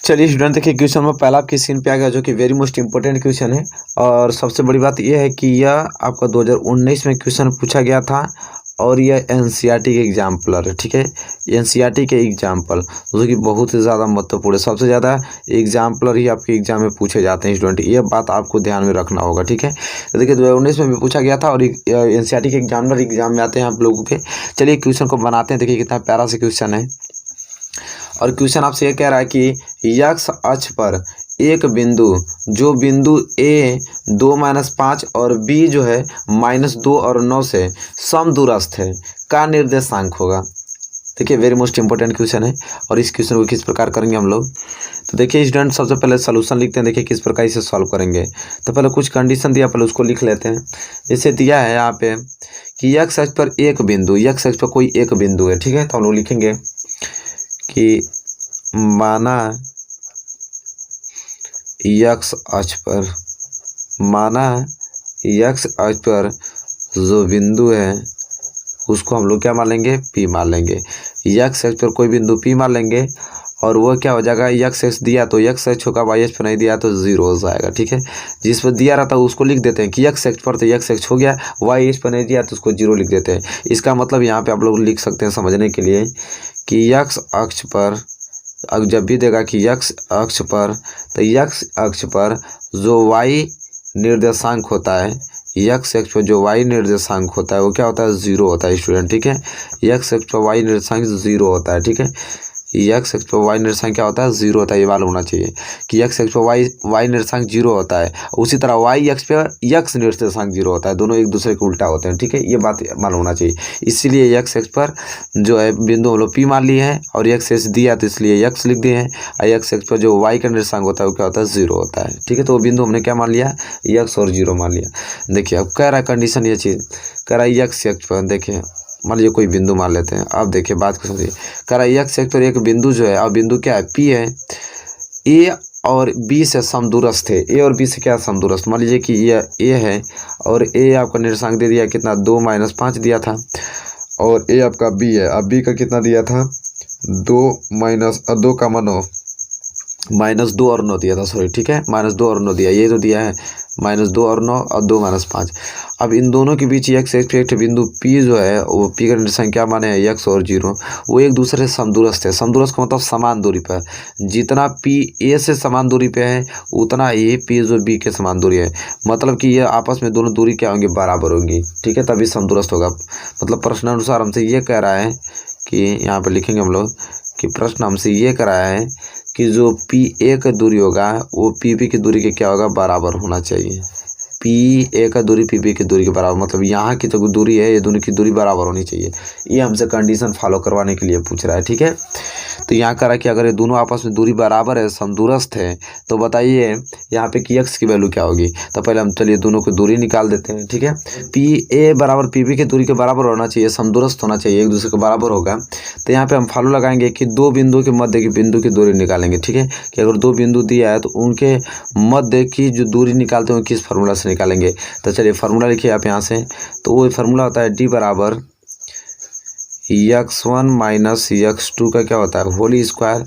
चलिए स्टूडेंट, देखिए क्वेश्चन में पहला आपकी स्क्रीन पे आ गया, जो कि वेरी मोस्ट इंपॉर्टेंट क्वेश्चन है। और सबसे बड़ी बात यह है कि यह आपका 2019 में क्वेश्चन पूछा गया था और यह एनसीईआरटी के एग्जाम्पल है। ठीक है, एनसीईआरटी के एग्जाम्पल जो कि बहुत ही ज़्यादा महत्वपूर्ण है। सबसे ज़्यादा एग्जाम्पलर ही आपके एग्जाम में पूछे जाते हैं स्टूडेंट, ये बात आपको ध्यान में रखना होगा। ठीक है, तो देखिए 2019 में भी पूछा गया था और एनसीईआरटी के एग्जाम्पलर एग्जाम में आते हैं आप लोगों के। चलिए क्वेश्चन को बनाते हैं। देखिए कितना प्यारा सा क्वेश्चन है। और क्वेश्चन आपसे ये कह रहा है कि यक्स अक्ष पर एक बिंदु, जो बिंदु ए 2-5 और बी जो है -2 और 9 से समदूरस्थ है, का निर्देशांक होगा। देखिए वेरी मोस्ट इंपॉर्टेंट क्वेश्चन है। और इस क्वेश्चन को किस प्रकार करेंगे हम लोग, तो देखिए स्टूडेंट सबसे पहले सोल्यूशन लिखते हैं। देखिए किस प्रकार इसे सॉल्व करेंगे। तो पहले कुछ कंडीशन दिया, पहले उसको लिख लेते हैं। जैसे दिया है यहाँ पे कि यक्स अक्ष पर एक बिंदु, यक्स अक्ष पर कोई एक बिंदु है। ठीक है, तो हम लोग लिखेंगे कि माना यक्स अक्ष पर जो बिंदु है उसको हम लोग क्या मान लेंगे, पी मान लेंगे। यक्स अक्ष पर कोई बिंदु पी मान लेंगे और वो क्या हो जाएगा, यक्स अक्ष दिया तो यक्स अक्ष होगा, वाई अक्ष पर नहीं दिया तो 0 हो जाएगा। ठीक है, जिस पर दिया रहता है उसको लिख देते हैं कि यक्स अक्ष पर तो यक्स अक्ष हो गया, वाई अक्ष पर नहीं दिया तो उसको 0 लिख देते हैं। इसका मतलब यहाँ पे आप लोग लिख सकते हैं समझने के लिए कि यक्स अक्ष पर जब भी देगा कि यक्स अक्ष पर, तो यक्स अक्ष पर जो वाई निर्देशांक होता है, यक्स अक्ष पर जो वाई निर्देशांक होता है वो क्या होता है, 0 होता है स्टूडेंट। ठीक है, यक्स अक्ष पर वाई निर्देशांक 0 होता है। ठीक है, यक्स अक्ष पर वाई निर्देशांक क्या होता है, 0 होता है। ये मालूम होना चाहिए कि यक्स अक्ष पर वाई निर्देशांक 0 होता है। उसी तरह वाई अक्ष पर यक्स निर्देशांक 0 होता है, दोनों एक दूसरे के उल्टा होते हैं। ठीक है, ये बात मालूम होना चाहिए। इसीलिए यक्स अक्ष पर जो है बिंदु हम लोग पी मान लिए हैं और यक्स अक्ष दिया तो इसलिए यक्स लिख दिए हैं। और यक्स अक्ष पर जो वाई का निर्देशांक होता है वो क्या होता है, 0 होता है। ठीक है, तो वो बिंदु हमने क्या मान लिया, यक्स और 0 मान लिया। देखिए अब कह रहा है कंडीशन, ये चीज़ कह रहा है यक्स अक्ष पर, देखिए मान लीजिए कोई बिंदु मान लेते हैं। अब देखिए बात को समझिए, कह रहा है यक्स अक्ष पर एक बिंदु जो है, अब बिंदु क्या है, पी है, ए और बी से समदूरस्थ है। ए और बी से क्या समदूरस्थ, मान लीजिए कि ये ए है और ए आपका निर्देशांक दे दिया कितना, 2-5 दिया था, और ए आपका बी है। अब बी का कितना दिया था, 2 का मानो -2 और 9 दिया था, सॉरी। ठीक है, -2 और 9 दिया, ये तो दिया है -2 और 9 और 2-5। अब इन दोनों के बीच यक्स एक बिंदु पी जो है वो पी का निर्देशांक क्या माने हैं, यक्स और 0, वो एक दूसरे से समदूरस्थ है। समदूरस्थ का मतलब समान दूरी पर, जितना पी ए से समान दूरी पे है उतना ये पी जो बी के समान दूरी है। मतलब कि ये आपस में दोनों दूरी क्या होंगी, बराबर होंगी। ठीक है, तभी समदूरस्थ होगा। मतलब प्रश्न अनुसार हमसे ये कह रहा है कि यहाँ पर लिखेंगे हम लोग कि प्रश्न हमसे ये कह रहा है कि जो पी ए का दूरी होगा वो पी बी की दूरी के क्या होगा, बराबर होना चाहिए। पी ए का दूरी पी बी की दूरी के बराबर, मतलब यहाँ की जो दूरी है ये दोनों की दूरी बराबर होनी चाहिए। ये हमसे कंडीशन फॉलो करवाने के लिए पूछ रहा है। ठीक है, तो यहाँ कह रहा है कि अगर ये दोनों आपस में दूरी बराबर है, समदूरस्थ है, तो बताइए यहाँ पे कि यक्स की वैल्यू क्या होगी। तो पहले हम चलिए दोनों की दूरी निकाल देते हैं। ठीक है, पी ए बराबर पी बी की दूरी के बराबर होना चाहिए, समदूरस्थ होना चाहिए, एक दूसरे के बराबर होगा। तो यहाँ पे हम फॉलो लगाएंगे कि दो बिंदु के मध्य की बिंदु की दूरी निकालेंगे। ठीक है, कि अगर दो बिंदु दिया है तो उनके मध्य की जो दूरी निकालते हैं किस फार्मूला से निकालेंगे। तो चलिए फार्मूला लिखिए आप यहाँ से। तो वो फार्मूला होता है डी बराबर x1 माइनस x2 का क्या होता है, होल स्क्वायर,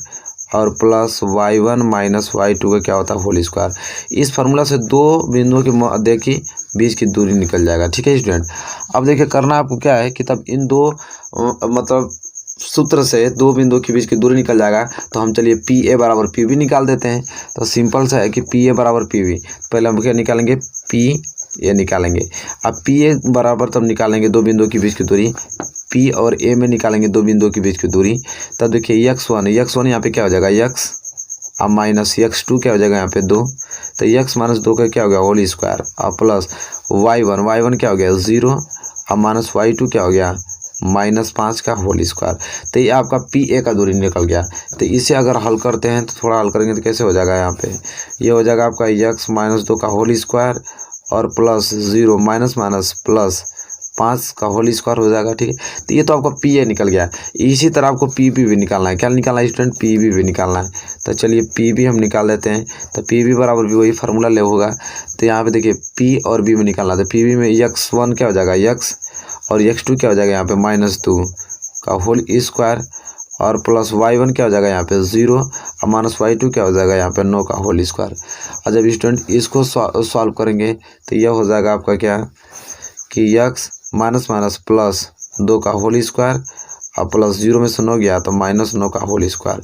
और प्लस y1 माइनस y2 का क्या होता है, होल स्क्वायर। इस फार्मूला से दो बिंदुओं के मध्य की बीच की दूरी निकल जाएगा। ठीक है स्टूडेंट, अब देखिए करना आपको क्या है कि तब इन दो मतलब सूत्र से दो बिंदुओं के बीच की दूरी निकल जाएगा। तो हम चलिए पी ए बराबर पी बी निकाल देते हैं। तो सिंपल सा है कि पी ए बराबर पी बी, पहले हम क्या निकालेंगे, पी ए निकालेंगे। अब पी ए बराबर तब निकालेंगे दो बिंदुओं के बीच की दूरी, पी और ए में निकालेंगे दो बिंदुओं के बीच की दूरी। तब देखिए x1 यहाँ पे क्या हो जाएगा, x, अब माइनस x2 क्या हो जाएगा यहाँ पे 2, तो x माइनस 2 का क्या हो गया, होल स्क्वायर, और प्लस y1 क्या हो गया 0, अब माइनस y2 क्या हो गया -5 का होल स्क्वायर। तो ये आपका पी ए का दूरी निकल गया। तो इसे अगर हल करते हैं तो थोड़ा हल करेंगे तो कैसे हो जाएगा, यहाँ पे ये हो जाएगा आपका x माइनस 2 का होल स्क्वायर और प्लस 0 माइनस प्लस 5 का होल स्क्वायर हो जाएगा। ठीक है, तो ये तो आपका पी ए निकल गया। इसी तरह आपको पी बी भी निकालना है। क्या निकालना है स्टूडेंट, पी बी भी निकालना है। तो चलिए पी बी हम निकाल लेते हैं। तो पी बी बराबर भी वही फार्मूला ले होगा। तो यहाँ पे देखिए पी और बी में निकालना है। तो पी बी में x1 क्या हो जाएगा, x, और x2 क्या हो जाएगा यहाँ पे -2 का होल स्क्वायर, और प्लस y1 क्या हो जाएगा यहाँ पे 0 और माइनस y2 क्या हो जाएगा यहाँ पे 9 का होल स्क्वायर। और जब स्टूडेंट इसको सॉल्व करेंगे तो यह हो जाएगा आपका क्या कि x माइनस माइनस प्लस 2 का होल स्क्वायर और प्लस 0 में से 9 गया तो माइनस 9 का होल स्क्वायर।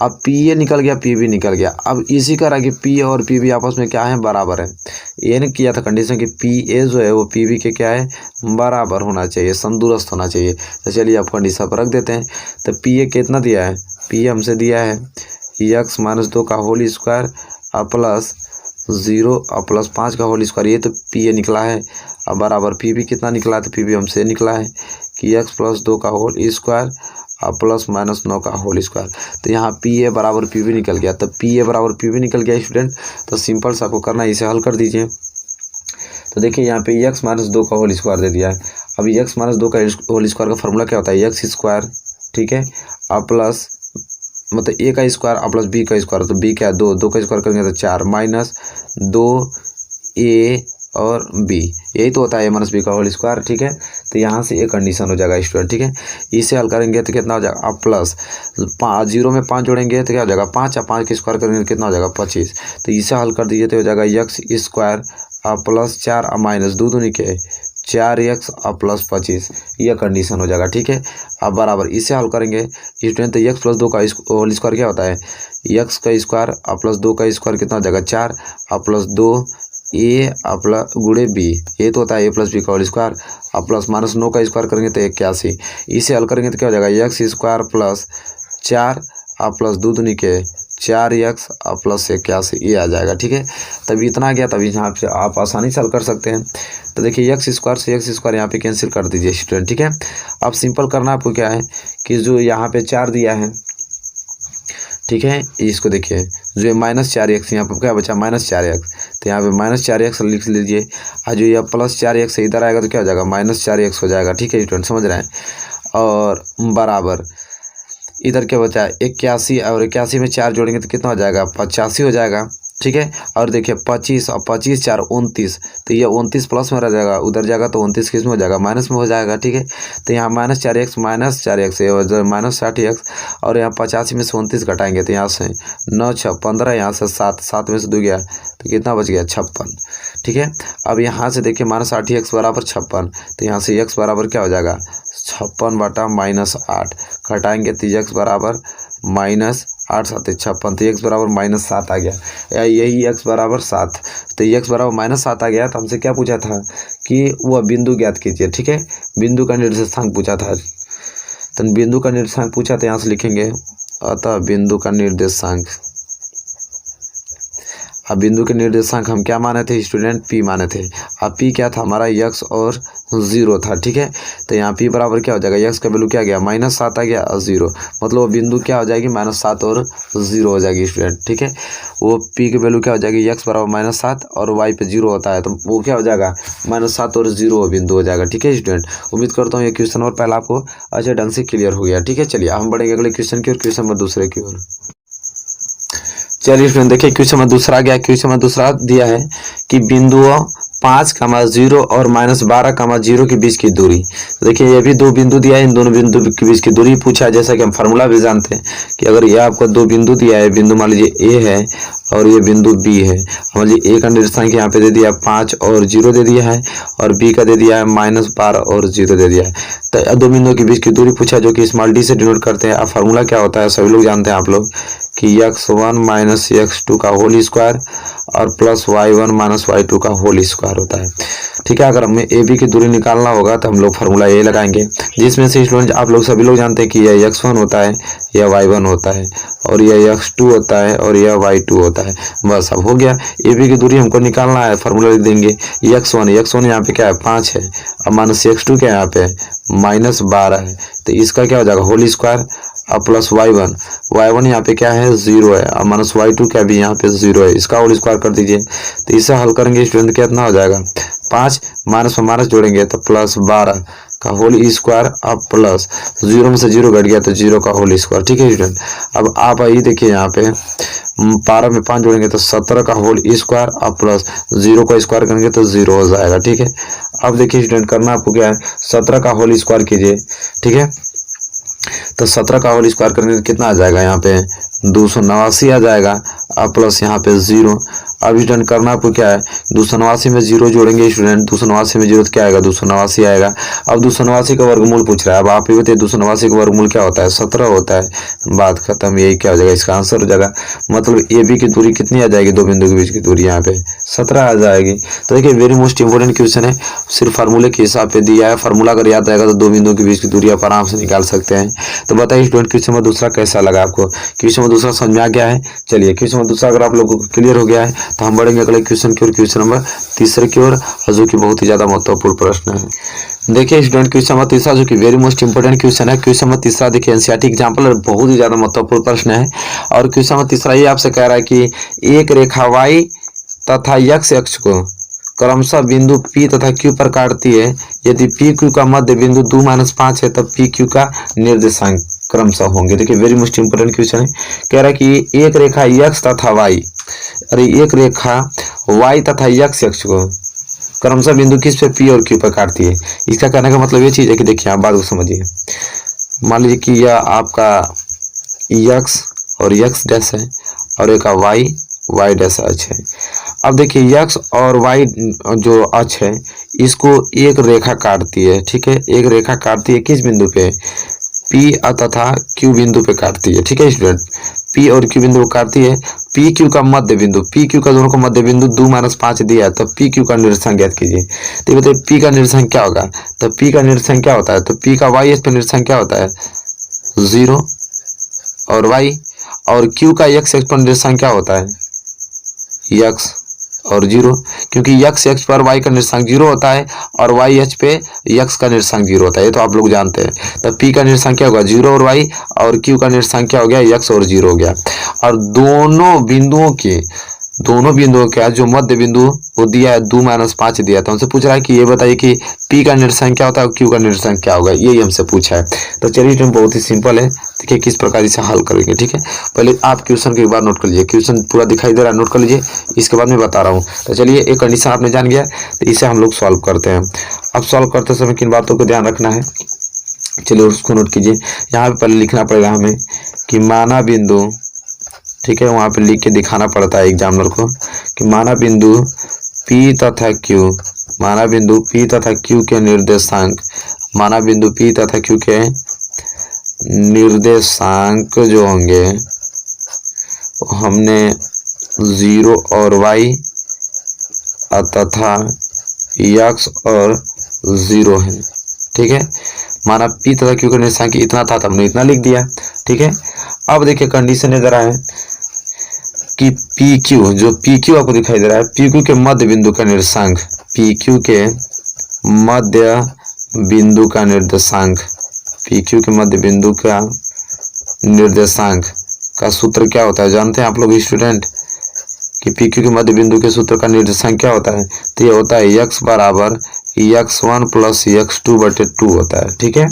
अब पी ए निकल गया, पी बी निकल गया। अब इसी का रहा कि पी और पी बी आपस में क्या है, बराबर है। ये ने किया था कंडीशन कि पी ए जो है वो पी बी के क्या है, बराबर होना चाहिए, संतुष्ट होना चाहिए। तो चलिए आप कंडीशन पर रख देते हैं। तो पी ए कितना दिया है, पी ए हमसे दिया है x माइनस 2 का होल स्क्वायर और प्लस 0 और प्लस 5 का होल स्क्वायर। ये तो पी ए निकला है। अब बराबर पी बी कितना निकला है, तो पी बी हमसे निकला है कि x प्लस 2 का होल स्क्वायर और प्लस माइनस 9 का होल स्क्वायर। तो यहाँ पी ए बराबर पी बी निकल गया। तो पी ए बराबर पी बी निकल गया स्टूडेंट। तो सिंपल सा आपको करना है, इसे हल कर दीजिए। तो देखिए यहाँ पे x माइनस 2 का होल स्क्वायर दे दिया है। अभी x माइनस 2 का होल स्क्वायर का फॉर्मूला क्या होता है, x स्क्वायर, ठीक है, और प्लस मतलब a का स्क्वायर और प्लस b का स्क्वायर। तो b क्या है 2, 2 का स्क्वायर करेंगे तो 4 माइनस 2a और b, यही तो होता है a माइनस बी का होल स्क्वायर, ठीक है। तो यहाँ से एक कंडीशन हो जाएगा स्टूडेंट, ठीक है। इसे हल करेंगे तो कितना हो जाएगा, अब प्लस 0 में 5 जोड़ेंगे तो क्या हो जाएगा 5 और 5 के स्क्वायर करेंगे तो कितना हो जाएगा 25। तो इसे हल कर दीजिए तो हो जाएगा x स्क्वायर और प्लस 4 और माइनस 2 दूनी के 4x और प्लस 25, यह कंडीशन हो जाएगा, ठीक है। अब बराबर इसे हल करेंगे स्टूडेंट। तो x प्लस 2 का होल स्क्वायर क्या होता है, x का स्क्वायर और प्लस 2 का स्क्वायर कितना हो जाएगा 4 और प्लस 2 a और प्लस गुणे b, ये तो होता है a प्लस बी का होल स्क्वायर और प्लस माइनस 9 का स्क्वायर करेंगे तो 81। इसे हल करेंगे तो क्या हो जाएगा x स्क्वायर प्लस 4 और प्लस 2 दूनी के 4x और प्लस 81, ये आ जाएगा, ठीक है। तभी इतना आ गया, तभी यहाँ पे आप आसानी से हल कर सकते हैं। तो देखिए x स्क्वायर से x स्क्वायर यहाँ पे कैंसिल कर दीजिए स्टूडेंट, ठीक है। अब सिंपल करना आपको क्या है कि जो यहाँ पे 4 दिया है, ठीक है, इसको देखिए जो माइनस 4x, यहाँ पर क्या बचा माइनस 4x, तो यहाँ पे माइनस 4x लिख लीजिए। और जो यह प्लस 4x इधर आएगा तो क्या हो जाएगा माइनस 4x हो जाएगा, ठीक है स्टूडेंट, समझ रहे हैं। और बराबर इधर क्या बचा है 81 और 81 में 4 जोड़ेंगे तो कितना हो जाएगा 85 हो जाएगा, ठीक है। और देखिए 25 और 25 4 29, तो ये 29 प्लस में रह जाएगा, उधर जाएगा तो 29 किस में हो जाएगा माइनस में हो जाएगा, ठीक है। तो यहाँ minus 4x minus 4x minus 60x और यहाँ 85 में से 29 घटाएंगे तो यहाँ से 9 6 15, यहाँ से 7 7 में से 2 गया तो कितना बच गया 56, ठीक है। अब यहाँ से देखिए माइनस 60x बराबर 56, तो यहाँ से x बराबर क्या हो जाएगा 56 बटा माइनस 8, घटाएंगे तो x बराबर माइनस 8 7 56, तो x बराबर माइनस 7 आ गया। यही x बराबर 7, तो x बराबर माइनस 7 आ गया। तो हमसे क्या पूछा था कि वह बिंदु ज्ञात कीजिए, ठीक है, बिंदु का निर्देशांक पूछा था। तो बिंदु का निर्देशांक पूछा तो यहाँ से लिखेंगे अतः बिंदु का निर्देशांक। अब बिंदु के निर्देशांक हम क्या माने थे स्टूडेंट, p माने थे। अब p क्या था हमारा x और 0 था, ठीक है। तो यहाँ p बराबर क्या हो जाएगा, x का वैल्यू क्या गया -7 आ गया और 0, मतलब वो बिंदु क्या हो जाएगी -7 और 0 हो जाएगी स्टूडेंट, ठीक है। वो p की वैल्यू क्या हो जाएगी, x बराबर -7 और y पे 0 होता है तो वो क्या हो जाएगा -7 और 0 बिंदु हो जाएगा, ठीक है स्टूडेंट। उम्मीद करता हूँ ये क्वेश्चन और पहला आपको अच्छे ढंग से क्लियर हो गया, ठीक है। चलिए हम बढ़ेंगे अगले क्वेश्चन की ओर, क्वेश्चन नंबर दूसरे की ओर। चलिए फ्रेंड देखिए क्वेश्चन में दूसरा गया। क्वेश्चन में दूसरा दिया है कि बिंदुओं 5,0 और -12,0 के बीच की दूरी। तो देखिए ये भी दो बिंदु दिया है, इन दोनों बिंदु के बीच की दूरी पूछा है। जैसा कि हम फार्मूला भी जानते हैं कि अगर ये आपको दो बिंदु दिया है, बिंदु मान लीजिए ए है और ये बिंदु बी है, मान लीजिए ए का निर्देशांक यहाँ पे दे दिया 5 और 0 दे दिया है और बी का दे दिया है -12 और 0 दे दिया है। तो दो बिंदुओं के बीच की दूरी पूछा जो कि स्मॉल डी से डिनोट करते हैं। अब फार्मूला क्या होता है सभी लोग जानते हैं आप लोग कि x1 - x2 का होल स्क्वायर और प्लस y1 - y2 का होल स्क्वायर होता है, ठीक है। अगर हमें ए बी की दूरी निकालना होगा तो हम लोग फार्मूला ये लगाएंगे, जिसमें से स्टूडेंट आप लोग सभी लोग जानते हैं कि यह x1 होता है, यह y1 होता है और यह x2 होता है और यह y2 होता है। बस अब हो गया, ए बी की दूरी हमको निकालना है, फार्मूला लिख देंगे x1 यहाँ पे क्या है 5 है और माइनस x2 क्या यहाँ पे -12 है, तो इसका क्या हो जाएगा होल स्क्वायर और प्लस y1 यहाँ पे क्या है 0 है और माइनस y2 क्या भी यहाँ पे 0 है, इसका होल स्क्वायर कर दीजिए। तो इसे हल करेंगे स्टूडेंट कितना हो जाएगा 5 माइनस में माइनस जोड़ेंगे तो प्लस 12 का होल स्क्वायर अब प्लस 0 में से 0 घट गया तो 0 का होल स्क्वायर, ठीक है स्टूडेंट। अब आप आइए देखिए यहाँ पे 12 में 5 जोड़ेंगे तो 17 का होल स्क्वायर अब प्लस 0 का स्क्वायर करेंगे तो 0 हो जाएगा, ठीक है। अब देखिए स्टूडेंट करना आपको क्या है 17 का होल स्क्वायर कीजिए, ठीक है। तो 17 का होल स्क्वायर करने कितना आ जाएगा, यहाँ पे 289 आ जाएगा, अब प्लस यहाँ पे 0। अब स्टूडेंट करना आपको क्या है, 289 में 0 जोड़ेंगे स्टूडेंट, 289 में 0 तो क्या आएगा, 289 आएगा। अब 289 का वर्गमूल पूछ रहा है, अब आप ही बताइए 289 का वर्गमूल क्या होता है, 17 होता है, बात खत्म। यही क्या हो जाएगा, इसका आंसर हो जाएगा। मतलब ए बी की दूरी कितनी आ जाएगी, दो बिंदु के बीच की दूरी यहाँ पे 17 आ जाएगी। तो देखिए वेरी मोस्ट इंपोर्टेंट क्वेश्चन है, सिर्फ फार्मूले के हिसाब से दिया है, फार्मूला अगर याद रहेगा तो दो बिंदुओं के बीच की दूरी आप आराम से निकाल सकते हैं। तो बताइए स्टूडेंट क्वेश्चन नंबर दूसरा कैसा लगा आपको, क्वेश्चन नंबर दूसरा समझ में आ गया है। चलिए क्वेश्चन नंबर दूसरा अगर आप लोगों को क्लियर हो गया है तो हम बढ़ेंगे अगले क्वेश्चन की ओर, क्वेश्चन नंबर तीसरे की ओर, जो कि बहुत ही ज्यादा महत्वपूर्ण प्रश्न है। देखिए स्टूडेंट क्वेश्चन नंबर तीसरा जो कि वेरी मोस्ट इंपोर्टेंट क्वेश्चन है, क्वेश्चन नंबर तीसरा देखिए एनसीईआरटी एग्जाम्पल और बहुत ही ज्यादा महत्वपूर्ण प्रश्न है। और क्वेश्चन नंबर तीसरा ये आपसे कह रहा है कि एक रेखा y तथा x अक्ष को क्रमशः बिंदु P तथा Q पर काटती है, यदि PQ का मध्य बिंदु 2-5 है तब PQ का निर्देशांक क्रमशः होंगे। देखिए वेरी मोस्ट इंपोर्टेंट क्वेश्चन है, कह रहा है कि एक रेखा x तथा y, अरे एक रेखा y तथा x अक्ष को क्रमशः बिंदु किस पे, P और Q पर काटती है। इसका कहने का मतलब ये चीज है कि देखिए आप बात को समझिए, मान लीजिए कि यह आपका x और x डैश है और एक y डैश अक्ष है। अब देखिए x और y जो अक्ष है इसको एक रेखा काटती है, ठीक है, एक रेखा काटती है किस बिंदु पे, P तथा Q बिंदु पे काटती है, ठीक है स्टूडेंट, P और Q बिंदु को काटती है। PQ का मध्य बिंदु, PQ का दोनों का मध्य बिंदु 2-5 दिया है, तो PQ का निर्देशांक ज्ञात कीजिए। तो ये बताइए P का निर्देशांक क्या होगा, तो P का निर्देशांक क्या होता है, तो P का y पे निर्देशांक क्या होता है 0 और y, और Q का x पर निर्देशांक क्या होता है x और 0, क्योंकि x पर y का निर्देशांक 0 होता है और y h पे x का निर्देशांक 0 होता है, ये तो आप लोग जानते हैं। तब p का निर्देशांक क्या होगा 0 और y, और q का निर्देशांक क्या हो गया x और 0 हो गया। और दोनों बिंदुओं का जो मध्य बिंदु वो दिया है 2-5 दिया, तो हमसे पूछ रहा है कि ये बताइए कि P का निर्देशांक क्या होता है और Q का निर्देशांक क्या होगा, यही हमसे पूछा है। तो चलिए बहुत ही सिंपल है, देखिए किस प्रकार इसे हल करेंगे, ठीक है। पहले आप क्वेश्चन को एक बार नोट कर लीजिए, क्वेश्चन पूरा दिखाई दे रहा है, नोट कर लीजिए, इसके बाद मैं बता रहा हूँ। तो चलिए एक कंडीशन आपने जान गया, तो इसे हम लोग सॉल्व करते हैं। अब सॉल्व करते समय किन बातों को ध्यान रखना है, चलिए उसको नोट कीजिए। यहाँ पे पहले लिखना पड़ेगा हमें कि माना बिंदु, ठीक है, वहां पे लिख के दिखाना पड़ता है एग्जामिनर को कि माना बिंदु P तथा Q, माना बिंदु P तथा Q के निर्देशांक, माना बिंदु P तथा Q के निर्देशांक जो होंगे हमने 0 और y तथा x और 0 है, ठीक है। माना P तथा Q का निर्देशांक इतना था, हमने इतना लिख दिया, ठीक है। अब देखिए कंडीशन इधर है कि PQ, जो PQ आपको दिखाई दे रहा है, PQ के मध्य बिंदु का निर्देशांक, PQ के मध्य बिंदु का निर्देशांक, PQ के मध्य बिंदु का निर्देशांक का सूत्र क्या होता है, जानते हैं आप लोग स्टूडेंट कि PQ के मध्य बिंदु के सूत्र का निर्देशांक क्या होता है, तो ये होता है x बराबर x1 प्लस x2/2 होता है, ठीक है,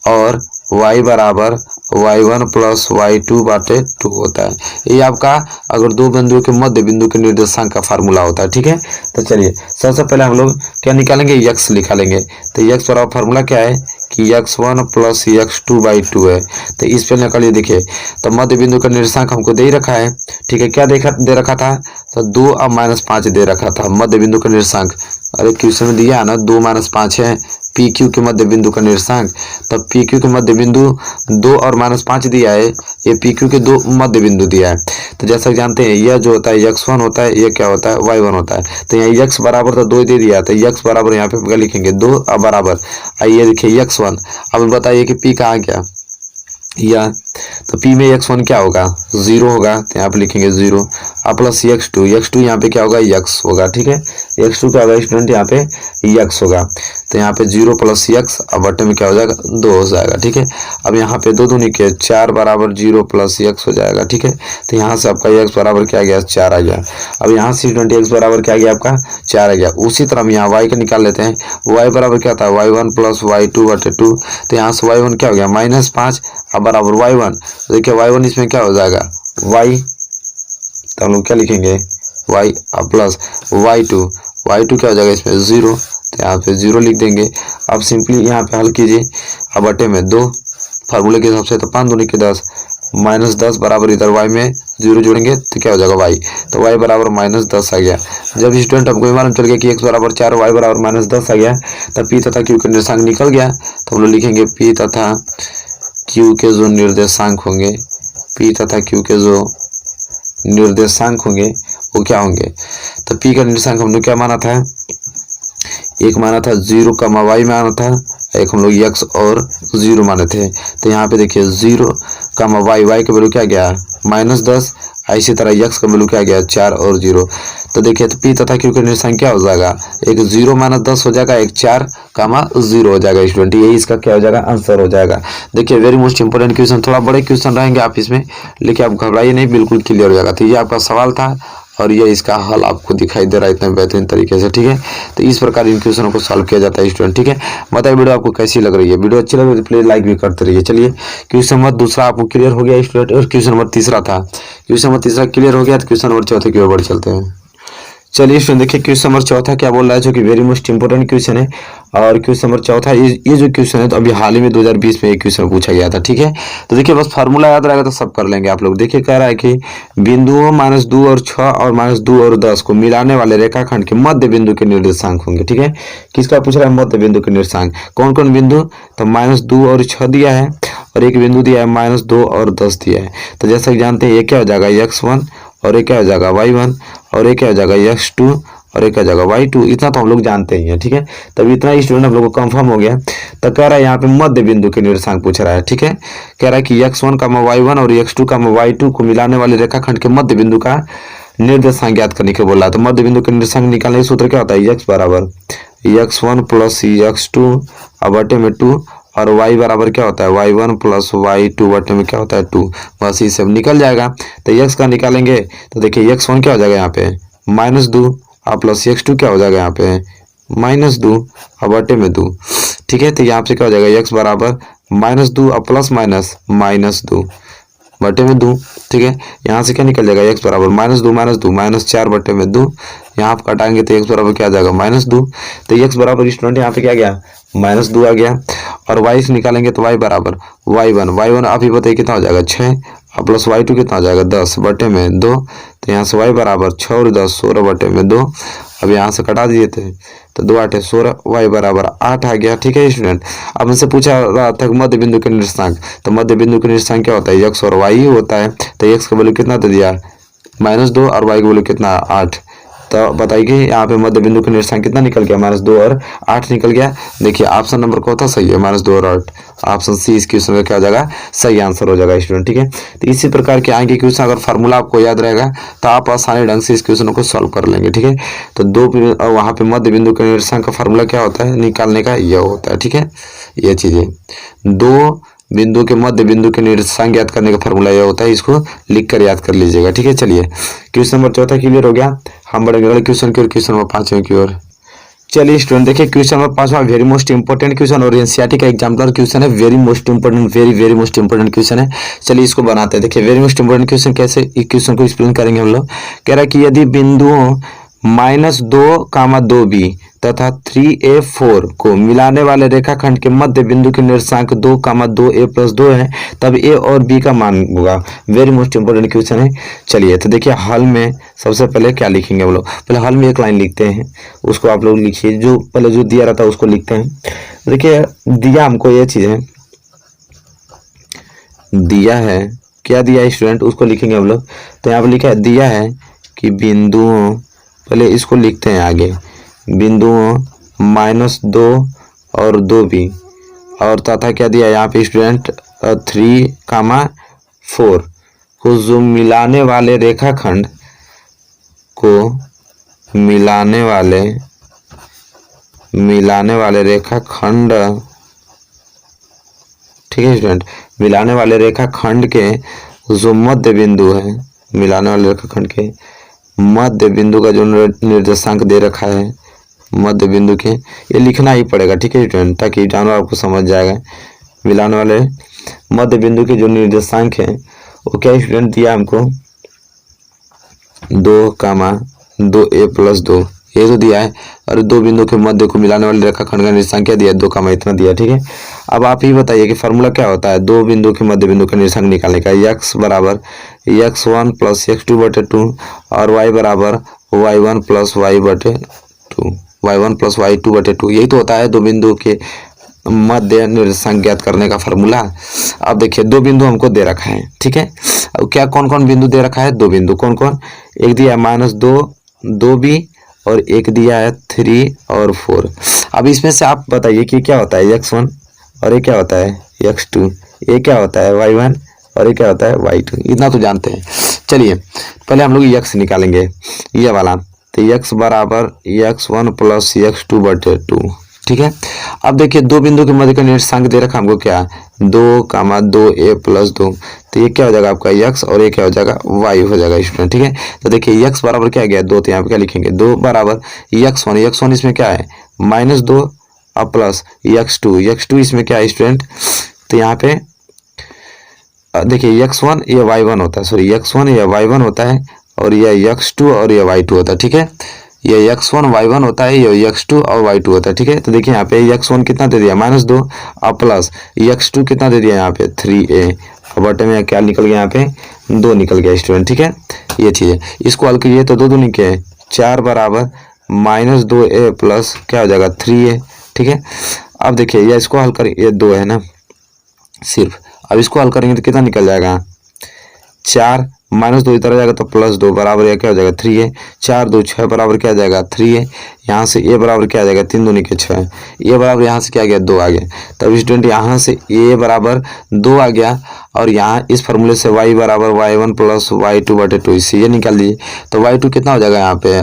और y बराबर y1 प्लस y2/2 होता है। ये आपका अगर दो बिंदुओं के मध्य बिंदु के निर्देशांक का फार्मूला होता है, ठीक है। तो चलिए सबसे पहले हम लोग क्या निकालेंगे, x निकालेंगे। तो x बराबर फार्मूला क्या है कि x1 प्लस x2/2 है, तो इस पे निकालिए। देखिए तो मध्य बिंदु का निर्देशांक हमको दे ही रखा है, ठीक है, क्या दे रखा था, तो 2 और -5 दे रखा था मध्य बिंदु का निर्देशांक। अरे क्वेश्चन में दिया है ना 2 - 5 है PQ के मध्य बिंदु का निर्देशांक, तब PQ के मध्य बिंदु 2 और -5 दिया है, ये PQ के दो मध्य बिंदु दिया है। तो जैसा जानते हैं यह जो होता है x1 होता है, ये क्या होता है y1 होता है। तो यहाँ x बराबर तो 2 दे दिया, तो x बराबर यहाँ पे क्या लिखेंगे 2 और बराबर, आइए देखिए x1। अब बताइए कि P कहाँ गया, या तो P में x1 क्या होगा 0 होगा, तो यहाँ पे लिखेंगे 0 और प्लस x2 यहाँ पे क्या होगा x होगा, ठीक है, x2 क्या होगा स्टूडेंट यहाँ पे x होगा। तो यहाँ पे 0 प्लस x अब बटे में क्या हो जाएगा 2 हो जाएगा, ठीक है। अब यहाँ पे 2 दूनी के 4 बराबर 0 प्लस x हो जाएगा, ठीक है। तो यहाँ से आपका x बराबर क्या आ गया 4 आ गया। अब यहाँ से स्टूडेंट x बराबर क्या आ गया आपका 4 आ गया। उसी तरह हम यहाँ y का निकाल लेते हैं, y बराबर क्या था y1 प्लस y2/2, तो यहाँ से y1 क्या हो गया -5 अब बराबर y1। तो देखिए y1 इसमें क्या हो जाएगा y, तो हम लोग क्या लिखेंगे y प्लस y2 क्या हो जाएगा इसमें 0, तो यहाँ पे 0 लिख देंगे। अब सिंपली यहाँ पे हल कीजिए, अब बटे में 2 फार्मूले के हिसाब से, तो 5 दूनी के 10 -10 बराबर इधर y में 0 जोड़ेंगे तो क्या हो जाएगा y, तो y बराबर -10 आ गया। जब स्टूडेंट हमको मालूम चल गया कि x बराबर 4 y बराबर -10 आ गया, तब p तथा q के निर्देशांक निकल गया, तो हम लोग लिखेंगे p तथा q के जो निर्देशांक होंगे, p तथा q के जो निर्देशांक होंगे वो क्या होंगे। तो p का निर्देशांक हम लोग क्या माना था, एक माना था 0, y माना था, एक हम लोग x और 0 माने थे। तो यहाँ पे देखिए 0, y का वैल्यू क्या गया -10, इसी तरह x का वैल्यू क्या गया 4 और 0। तो देखिए तो p तथा q का निर्देशांक क्या हो जाएगा, एक 0 -10 हो जाएगा, एक 4, 0 हो जाएगा स्टूडेंट। यही इसका क्या हो जाएगा, आंसर हो जाएगा। देखिए वेरी मोस्ट इंपोर्टेंट क्वेश्चन, थोड़ा बड़े क्वेश्चन रहेंगे आप इसमें, लेकिन आप घबराइए नहीं, बिल्कुल क्लियर हो जाएगा। तो ये आपका सवाल था और ये इसका हल आपको दिखाई दे रहा है इतने बेहतरीन तरीके से, ठीक है। तो इस प्रकार इन क्वेश्चनों को सॉल्व किया जाता है स्टूडेंट, ठीक है। बताइए वीडियो आपको कैसी लग रही है, वीडियो अच्छी लग रही है तो प्लीज लाइक भी करते रहिए। चलिए क्वेश्चन नंबर दूसरा आपको क्लियर हो गया स्टूडेंट, और क्वेश्चन नंबर तीसरा था, क्वेश्चन नंबर तीसरा क्लियर हो गया, तो क्वेश्चन नंबर चौथे की ओर बढ़ चलते हैं। चलिए स्टूडेंट देखिए क्वेश्चन नंबर चौथा क्या बोल रहा है, जो कि वेरी मोस्ट इंपोर्टेंट क्वेश्चन है। और क्वेश्चन नंबर चौथा, ये जो क्वेश्चन है तो अभी हाल ही में 2020 में एक क्वेश्चन पूछा गया था, ठीक है। तो देखिए बस फार्मूला याद रहेगा तो सब कर लेंगे आप लोग। देखिए कह रहा है कि बिंदुओं -2 और 6 और -2 और 10 को मिलाने वाले रेखाखंड के मध्य बिंदु के निर्देशांक होंगे, ठीक है। किसका पूछ रहा है, मध्य बिंदु के निर्देशांक। कौन कौन बिंदु, तो -2 और 6 दिया है, और एक बिंदु दिया है -2 और 10 दिया है। तो जैसा कि जानते हैं ये क्या हो जाएगा x1, और ये क्या हो जाएगा y1, और ये क्या हो जाएगा x2, और एक आ जाएगा y2। इतना तो हम लोग जानते ही हैं, ठीक है। तब इतना स्टूडेंट हम लोग को कंफर्म हो गया। तो कह रहा है यहाँ पे मध्य बिंदु के निर्देशांक पूछ रहा है, ठीक है। कह रहा है कि x1, y1 और x2, y2 को मिलाने वाले रेखाखंड के मध्य बिंदु का निर्देशांक ज्ञात करने के बोला है। तो मध्य बिंदु के निर्देशांक निकालने का सूत्र क्या होता है, x बराबर x1 प्लस x2 बटे में 2, और y बराबर क्या होता है y1 प्लस y2 बटे में क्या होता है 2। बस ये सब निकल जाएगा। तो x का निकालेंगे तो देखिए x1 क्या हो जाएगा यहाँ पे -2, प्लस x2 क्या हो जाएगा यहाँ पे -2 बटे में 2, ठीक है। तो यहाँ पे क्या हो जाएगा x बराबर -2 प्लस -2 बटे में 2, ठीक है। यहाँ से क्या निकल जाएगा x बराबर -2 -4 बटे में 2, यहाँ आप कटाएंगे तो x बराबर क्या आ जाएगा -2। तो x बराबर स्टूडेंट यहाँ पे क्या गया -2 आ गया। और y से निकालेंगे तो y बराबर y1 आप ही बताइए कितना हो जाएगा 6, प्लस y2 कितना हो जाएगा 10 बटे में 2। तो यहाँ से y बराबर 6 और 10 16 बटे में 2। अब यहाँ से कटा दिए थे तो 2 8 16, y बराबर 8 आ गया, ठीक है स्टूडेंट। अब हमसे पूछा रहा था मध्य बिंदु के निर्देशांक, तो मध्य बिंदु के निर्देशांक क्या होता है x और y ही होता है। तो x का वैल्यू कितना दे दिया -2 और y का वैल्यू कितना 8। तो बताइए यहाँ पे मध्य बिंदु का निर्देशांक कितना निकल गया -2 और 8 निकल गया। देखिए ऑप्शन नंबर कौन था सही है, -2 और 8। ऑप्शन सी इस क्वेश्चन का क्या हो जाएगा, सही आंसर हो जाएगा स्टूडेंट, ठीक है। तो इसी प्रकार के आगे क्वेश्चन अगर फार्मूला आपको याद रहेगा तो आप आसानी ढंग से इस क्वेश्चन को सॉल्व कर लेंगे, ठीक है। तो वहाँ पे मध्य बिंदु के निर्देशांक का फार्मूला क्या होता है निकालने का, यह होता है, ठीक है। ये चीजें दो बिंदु के मध्य बिंदु के निर्देशांक ज्ञात करने का फार्मूला यह होता है, इसको लिखकर याद कर लीजिएगा, ठीक है। चलिए क्वेश्चन नंबर चौथा क्लियर हो गया, हम बढ़ेंगे अगले क्वेश्चन की ओर, क्वेश्चन नंबर 5 की ओर। चलिए स्टूडेंट देखिए question number 5 very most important question और एनसीईआरटी का एग्जाम्पलर क्वेश्चन है, very most important very most important question है। चलिए इसको बनाते हैं। देखिए वेरी मोस्ट इंपोर्टेंट क्वेश्चन कैसे, इस क्वेश्चन को एक्सप्लेन करेंगे हम लोग। कह रहा है कि यदि बिंदुओं -2, 2b तथा 3a4 को मिलाने वाले रेखाखंड के मध्य बिंदु के निर्देशांक 2, 2a + 2 है, तब a और b का मान होगा। वेरी मोस्ट इंपोर्टेंट क्वेश्चन है। चलिए तो देखिए हल में सबसे पहले क्या लिखेंगे हम लोग, पहले हल में एक लाइन लिखते हैं, उसको आप लोग लिखिए, जो पहले जो दिया रहता है उसको लिखते हैं। देखिए दिया हमको ये चीज है, दिया है, क्या दिया है स्टूडेंट, उसको लिखेंगे हम लोग। तो यहाँ पर लिखा है दिया है कि बिंदुओं, पहले इसको लिखते हैं आगे, बिंदुओं -2 और 2b और तथा क्या दिया यहाँ पे स्टूडेंट 3, 4 को जो मिलाने वाले रेखाखंड को मिलाने वाले रेखाखंड, ठीक है स्टूडेंट, मिलाने वाले रेखाखंड के जो मध्य बिंदु है, मिलाने वाले रेखाखंड के मध्य बिंदु का जो निर्देशांक दे रखा है, मध्य बिंदु के, ये लिखना ही पड़ेगा, ठीक है स्टूडेंट, ताकि जानवर आपको समझ जाएगा। मिलाने वाले मध्य बिंदु के जो निर्देशांक है वो क्या स्टूडेंट दिया हमको 2, 2a + 2, ये तो दिया है, और दो बिंदु के मध्य को मिलाने वाली रेखाखंड का निर्देशांक क्या दिया है, 2, इतना दिया, ठीक है। अब आप ही बताइए कि फार्मूला क्या होता है दो बिंदु के मध्य बिंदु का निर्देशांक निकालने का। x बराबर x1 प्लस x2/2 और y बराबर y1 plus y/2, y1 plus y2/2। यही तो होता है दो बिंदु के मध्य निर्देशांक ज्ञात करने का फार्मूला। अब देखिए दो बिंदु हमको दे रखा है, ठीक है। अब क्या कौन कौन बिंदु दे रखा है, दो बिंदु कौन कौन, एक दिया है -2, 2b, और एक दिया है 3 और 4। अब इसमें से आप बताइए कि क्या होता है x1 और ये क्या होता है x2, ये क्या होता है y1 और ये क्या होता है y2, इतना तो जानते हैं। चलिए पहले हम लोग x निकालेंगे, ये वाला। तो x बराबर x1 प्लस x2/2, ठीक है। अब देखिए दो बिंदु के मध्य का निर्देशांक दे रखा हमको क्या, 2, 2a प्लस 2। तो ये क्या हो जाएगा आपका x और ये क्या हो जाएगा y हो जाएगा स्टूडेंट, ठीक है। तो देखिए x बराबर क्या गया 2, तो यहाँ पे क्या लिखेंगे 2 बराबर x1 इसमें क्या है -2 और प्लस x2 इसमें क्या है स्टूडेंट, तो यहाँ पे देखिए x1 ये y1 होता है, सॉरी x1 ये y1 होता है और ये x2 और ये y2 होता है, ठीक है। ये x1 y1 होता है, ये x2 और y2 होता है, ठीक है। तो देखिए यहाँ पे x1 कितना दे दिया -2 और प्लस x2 कितना दे दिया यहाँ पे 3a, और बटे में क्या निकल गया यहाँ पे 2 निकल गया स्टूडेंट, ठीक है। ये चीज़ है, इसको हल कीजिए तो 2 दूनी के 4 बराबर -2a प्लस क्या हो जाएगा 3a, ठीक है। अब देखिए ये इसको हल करें, ये 2 है ना सिर्फ, अब इसको हल करेंगे तो कितना निकल जाएगा 4 -2 इधर आ जाएगा तो +2 बराबर यह क्या हो जाएगा 3a, 4 2 6 बराबर क्या आ जाएगा 3a, यहाँ से a बराबर क्या आ जाएगा 3 दूनी के 6, a बराबर यहाँ से क्या आ गया 2 आ गया। तब स्टूडेंट यहाँ से a बराबर 2 आ गया, और यहाँ इस फार्मूले से y बराबर y1 प्लस y2/2, इससे ये निकाल दीजिए। तो y2 कितना हो जाएगा यहाँ पे,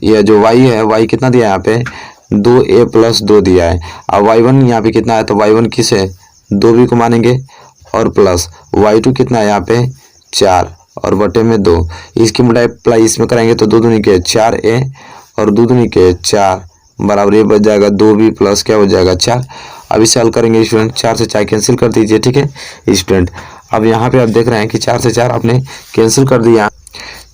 ये जो y है y कितना दिया है यहाँ पे 2a प्लस 2 दिया है, और y1 यहाँ पे कितना है, तो y1 किस है 2b को मानेंगे, और प्लस y2 कितना है यहाँ पे 4 और बटे में 2, इसकी मल्टीप्लाई इसमें कराएंगे तो 2 दूनी के 4a और 2 दूनी के 4 बराबर ये बच जाएगा 2b प्लस क्या हो जाएगा 4। अब इसे हल करेंगे स्टूडेंट, 4 से 4 कैंसिल कर दीजिए, ठीक है स्टूडेंट। अब यहाँ पे आप देख रहे हैं कि 4 से 4 आपने कैंसिल कर दिया,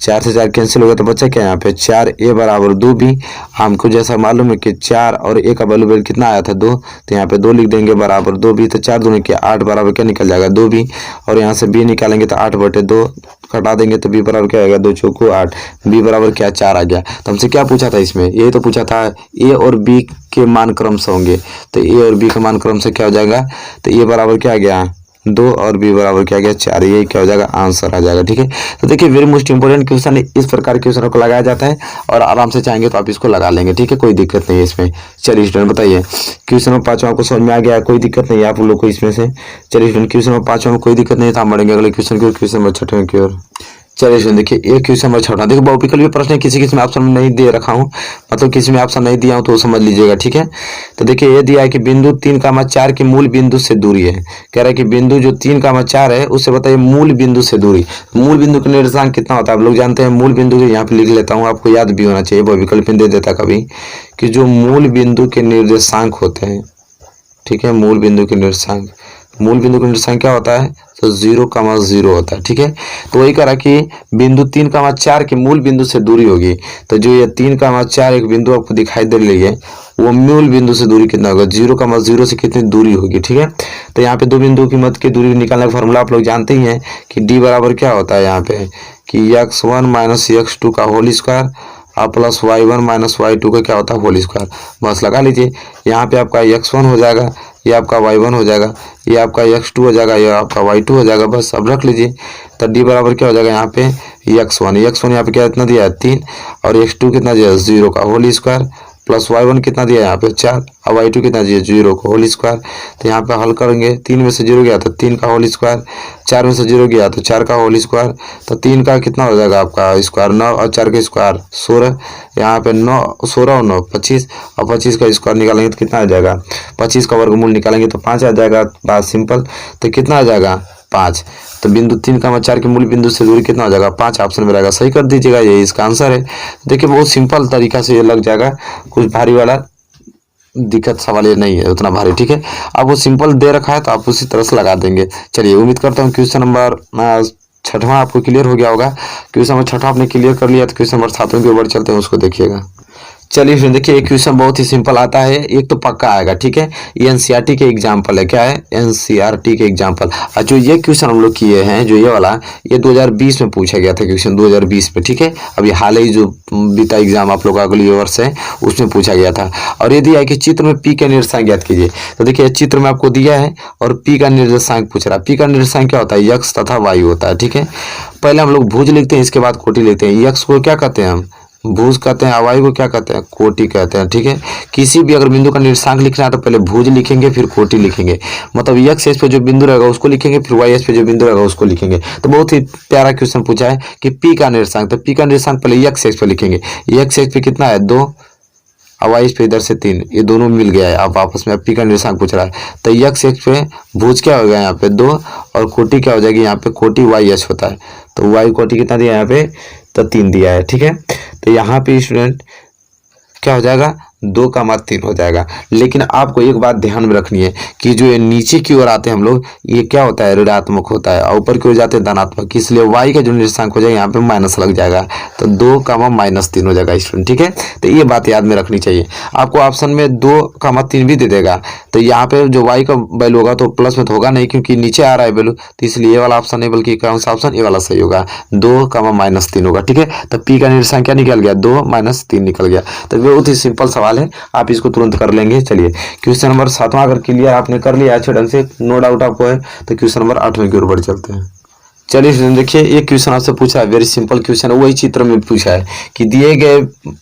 4 से 4 कैंसिल हो गया तो बचा क्या यहाँ पे 4a बराबर 2b। हमको जैसा मालूम है कि 4 और a का वैल्यू कितना आया था 2, तो यहाँ पे 2 लिख देंगे बराबर 2b, तो 4 दूनी के 8 बराबर क्या निकल जाएगा 2b, और यहाँ से b निकालेंगे तो 8/2 घटा देंगे तो b बराबर क्या आएगा 2 चौको 8, b बराबर क्या 4 आ गया। तो हमसे क्या पूछा था इसमें, यही तो पूछा था a और b के मान क्रम से होंगे, तो a और b का मान क्रम से क्या हो जाएगा, तो a बराबर क्या आ गया 2 और b बराबर क्या गया 4, ये क्या हो जाएगा आंसर आ जाएगा, ठीक है। तो देखिए वेरी मोस्ट इंपोर्टेंट क्वेश्चन है, इस प्रकार के क्वेश्चनों को लगाया जाता है और आराम से चाहेंगे तो आप इसको लगा लेंगे, ठीक है, कोई दिक्कत नहीं है इसमें। चलिए स्टूडेंट बताइए क्वेश्चन नंबर 5 आपको समझ में आ गया, कोई दिक्कत नहीं है आप लोग को इसमें से। चलिए स्टूडेंट क्वेश्चन नंबर 5 में कोई दिक्कत नहीं था, हम बढ़ेंगे अगले क्वेश्चन की ओर, क्वेश्चन नंबर 6 की ओर। चलिए स्टूडेंट देखिए एक क्वेश्चन नंबर 6, देखो बहुविकल्पीय प्रश्न है, किसी किसी में ऑप्शन नहीं दे रखा हूँ, मतलब किसी में ऑप्शन नहीं दिया हूँ तो समझ लीजिएगा, ठीक है। तो देखिए ये दिया है कि बिंदु 3,4 की मूल बिंदु से दूरी है, कह रहा है कि बिंदु जो 3,4 है उससे बताइए मूल बिंदु से दूरी। मूल बिंदु का निर्देशांक कितना होता है आप लोग जानते हैं, मूल बिंदु के यहाँ पे लिख लेता हूँ, आपको याद भी होना चाहिए, बहुविकल्पीय दे देता कभी कि जो मूल बिंदु के निर्देशांक होते हैं, ठीक है, मूल बिंदु के निर्देशांक, मूल बिंदु का निर्देशांक क्या होता है तो 0,0 होता है, ठीक है। तो वही करा कि बिंदु 3,4 के मूल बिंदु से दूरी होगी, तो जो ये 3,4 एक बिंदु आपको दिखाई दे रही है वो मूल बिंदु से दूरी कितना होगा 0,0 से कितनी दूरी होगी, ठीक है। तो यहाँ पे दो बिंदुओं की मध्य की दूरी निकालने का फॉर्मूला आप लोग जानते ही हैं कि d बराबर क्या होता है यहाँ पे कि x1 माइनस x2 का होल स्क्वायर और प्लस y1 माइनस y2 का क्या होता है होल स्क्वायर, बस लगा लीजिए। यहाँ पे आपका x1 हो जाएगा, ये आपका y1 हो जाएगा, ये आपका x2 हो जाएगा, ये आपका y2 हो जाएगा, बस अब रख लीजिए। तो d बराबर क्या हो जाएगा यहाँ पे x1 यहाँ पे क्या कितना दिया है 3 और x2 कितना दिया है 0 का होल स्क्वायर प्लस y1 कितना दिया है यहाँ पे 4 और y2 कितना दिया 0 का होल स्क्वायर। तो यहाँ पे हल करेंगे 3 में से 0 गया तो 3 का होल स्क्वायर, 4 में से 0 गया तो 4 का होल स्क्वायर, तो 3 का कितना हो जाएगा आपका स्क्वायर 9 और 4 का स्क्वायर 16, यहाँ पे 9 16 और 9 25 और 25 का स्क्वायर निकालेंगे तो कितना आ जाएगा 25 का वर्गमूल निकालेंगे तो 5 आ जाएगा, बात सिंपल। तो कितना आ जाएगा 5, तो बिंदु 3,4 के मूल बिंदु से दूरी कितना हो जाएगा 5 ऑप्शन में रहेगा, सही कर दीजिएगा, यही इसका आंसर है। देखिए बहुत सिंपल तरीका से ये लग जाएगा, कुछ भारी वाला दिक्कत सवाल ये नहीं है उतना भारी, ठीक है। अब वो सिंपल दे रखा है तो आप उसी तरह से लगा देंगे। चलिए उम्मीद करता हूँ क्वेश्चन नंबर 6वां आपको क्लियर हो गया होगा। क्वेश्चन नंबर 6 आपने क्लियर कर लिया तो क्वेश्चन नंबर 7 के ऊपर चलते हैं, उसको देखिएगा। चलिए फिर देखिए, एक क्वेश्चन बहुत ही सिंपल आता है, एक तो पक्का आएगा, ठीक है। ये एनसीईआरटी के एग्जाम्पल है, क्या है, एनसीईआरटी के एग्जाम्पल। और जो ये क्वेश्चन हम लोग किए हैं, जो ये वाला, ये 2020 में पूछा गया था क्वेश्चन, 2020 में, ठीक है। अभी हाल ही जो बीता एग्जाम आप लोग का अगली वर्ष है उसमें पूछा गया था। और ये दिया है कि चित्र में पी का निर्देशांक ज्ञात कीजिए। तो देखिए चित्र में आपको दिया है और पी का निर्देशांक पूछ रहा है। पी का निर्देशांक क्या होता है, यक्स तथा वायु होता है, ठीक है। पहले हम लोग भुज लिखते हैं, इसके बाद कोटि लिखते हैं। यक्स को क्या कहते हैं हम, भुज कहते हैं, वायु को क्या कहते हैं, कोटि कहते हैं, ठीक है। किसी भी अगर बिंदु का निर्देशांक लिखना है तो पहले भुज लिखेंगे फिर कोटि लिखेंगे, मतलब एक्स एक्स पे जो बिंदु रहेगा उसको लिखेंगे, फिर वाई एक्स पे जो बिंदु रहेगा उसको लिखेंगे। तो बहुत ही प्यारा क्वेश्चन पूछा है कि पी का निर्देशांक, तो पी का निर्देशांक पहले एक्स एक्स पे लिखेंगे। एक्स एक्स पे कितना है 2, और वाई पे इधर से 3, ये दोनों मिल गया है। आप आपस में पी का निर्देशांक पूछ रहा है, तो एक्स एक्स पे भुज क्या हो गया यहाँ पे 2, और कोटि क्या हो जाएगी यहाँ पे, कोटि वाई एच होता है। तो वाई कोटि कितना दिया है यहाँ पे, तो 3 दिया है, ठीक है। तो यहाँ पे स्टूडेंट क्या हो जाएगा, 2,3 हो जाएगा। लेकिन आपको एक बात ध्यान में रखनी है कि जो ये नीचे की ओर आते हैं हम लोग, ये क्या होता है, ऋणात्मक होता है, और ऊपर की ओर जाते हैं धनात्मक, इसलिए y का जो निर्देशांक हो जाएगा यहाँ पे माइनस लग जाएगा, तो 2,-3 हो जाएगा स्टूडेंट, ठीक है। तो ये बात याद में रखनी चाहिए। आपको ऑप्शन में 2,3 भी दे देगा, तो यहाँ पे जो y का वैल्यू होगा तो प्लस में तो होगा नहीं, क्योंकि नीचे आ रहा है वैल्यू, तो इसलिए ये वाला ऑप्शन नहीं बल्कि कौन सा ऑप्शन, ये वाला सही होगा, 2,-3 होगा, ठीक है। तो p का निर्देशांक क्या निकल गया, 2-3 निकल गया। तो बहुत ही सिंपल सवाल है, आप इसको तुरंत कर लेंगे। चलिए क्वेश्चन नंबर 7वां अगर क्लियर आपने कर लिया अच्छे ढंग से, नो डाउट आपको है, तो क्वेश्चन नंबर 8वें की ओर बढ़ चलते हैं। चलिए देखिए, एक क्वेश्चन आपसे पूछा है, वेरी सिंपल क्वेश्चन है, वही चित्र में पूछा है कि दिए गए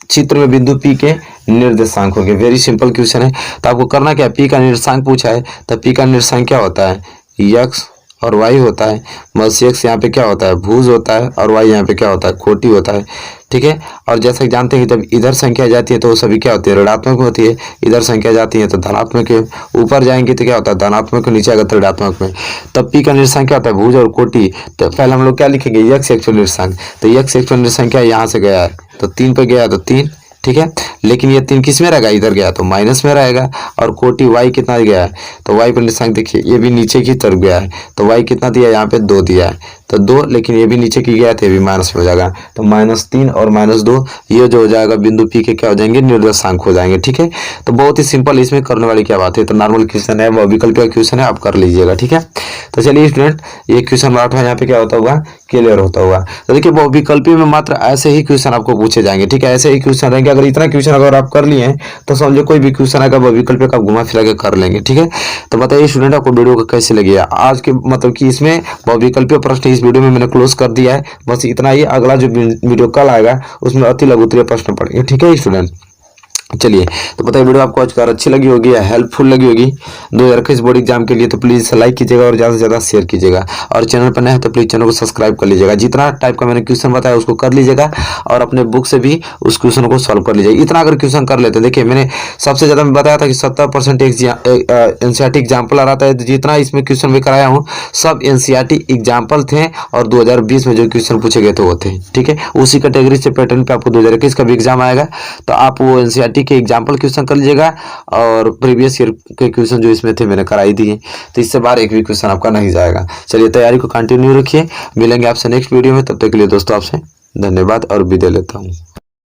चित्र में बिंदु पी के निर्देशांक होंगे। वेरी सिंपल क्वेश्चन है। तो आपको करना क्या है, पी का निर्देशांक पूछा है, तो पी का निर्देशांक क्या होता है, यक्स और वाई होता है, बस एक्स यहाँ पे क्या होता है, भुज होता है, और वाई यहाँ पे क्या होता है, कोटि होता है, ठीक है। और जैसा कि जानते हैं कि जब इधर संख्या जाती है तो सभी क्या होती है, ऋणात्मक होती है, इधर संख्या जाती है तो धनात्मक है, ऊपर जाएंगे तो क्या होता है, धनात्मक, नीचे आएगा तो ऋणात्मक में। तब पी का निर्देशांक क्या होता है, भुज और कोटि। तो पहले हम लोग क्या लिखेंगे, यक्स एक्स निर्देशांक, तो यक्स एक्स निर्देशांक क्या यहाँ से गया है तो 3 पे गया तो 3, ठीक है। लेकिन ये 3 किस में रहेगा, इधर गया तो माइनस में रहेगा। और कोटि वाई कितना गया है, तो वाई पर निर्देशांक देखिए ये भी नीचे की तरफ गया है, तो वाई कितना दिया है यहाँ पे 2 दिया है, तो 2, लेकिन ये भी नीचे की गया था, ये भी माइनस में हो जाएगा, तो -3 और -2 ये जो हो जाएगा बिंदु पी के क्या हो जाएंगे, निर्देशांक हो जाएंगे, ठीक है। तो बहुत ही सिंपल, इसमें करने वाली क्या बात है, तो नॉर्मल क्वेश्चन है, विकल्प का क्वेश्चन है, आप कर लीजिएगा, ठीक है। तो चलिए स्टूडेंट, ये क्वेश्चन 8वां यहाँ पे क्या होता होगा, क्लियर होता होगा। तो देखिए बहुविकल्पी में मात्र ऐसे ही क्वेश्चन आपको पूछे जाएंगे, ठीक है, ऐसे ही क्वेश्चन रहेंगे। अगर इतना क्वेश्चन अगर आप कर लिए हैं तो समझो कोई भी क्वेश्चन आएगा बहुविकल्पी का, घुमा फिरा के कर लेंगे, ठीक है। तो बताइए स्टूडेंट, आपको वीडियो को कैसे लगी है आज के, मतलब कि इसमें बहुविकल्पीय प्रश्न इस वीडियो में मैंने क्लोज कर दिया है, बस इतना ही। अगला जो वीडियो कल आएगा उसमें अति लघु उत्तरीय प्रश्न पढ़ेंगे, ठीक है स्टूडेंट। चलिए, तो बताइए वीडियो आपको आज अच्छी लगी होगी या हेल्पफुल लगी होगी 2021 बोर्ड एग्जाम के लिए, तो प्लीज लाइक कीजिएगा और ज़्यादा से ज़्यादा शेयर कीजिएगा। और चैनल पर नए हैं तो प्लीज चैनल को सब्सक्राइब कर लीजिएगा। जितना टाइप का मैंने क्वेश्चन बताया उसको कर लीजिएगा, और अपने बुक से भी उस क्वेश्चन को सॉल्व कर लीजिएगा। इतना अगर क्वेश्चन कर लेते, देखिए मैंने सबसे ज़्यादा बताया था कि 70% एनसीईआरटी एग्जाम्पल आ रहा था, जितना इसमें क्वेश्चन में कराया हूँ सब एनसीईआरटी एग्जाम्पल थे, और 2020 में जो क्वेश्चन पूछे गए थे वो थे, ठीक है। उसी कैटेगरी से पैटर्न पे आपको 2021 का भी एग्जाम आएगा, तो आप वो एनसीईआरटी के एग्जाम्पल क्वेश्चन कर लीजिएगा, और प्रीवियस ईयर के क्वेश्चन जो इसमें थे मैंने कराई दिए, तो इससे बाहर एक भी क्वेश्चन आपका नहीं जाएगा। चलिए तैयारी को कंटिन्यू रखिए, मिलेंगे आपसे नेक्स्ट वीडियो में, तब तक के लिए दोस्तों आपसे धन्यवाद और विदाई लेता हूँ।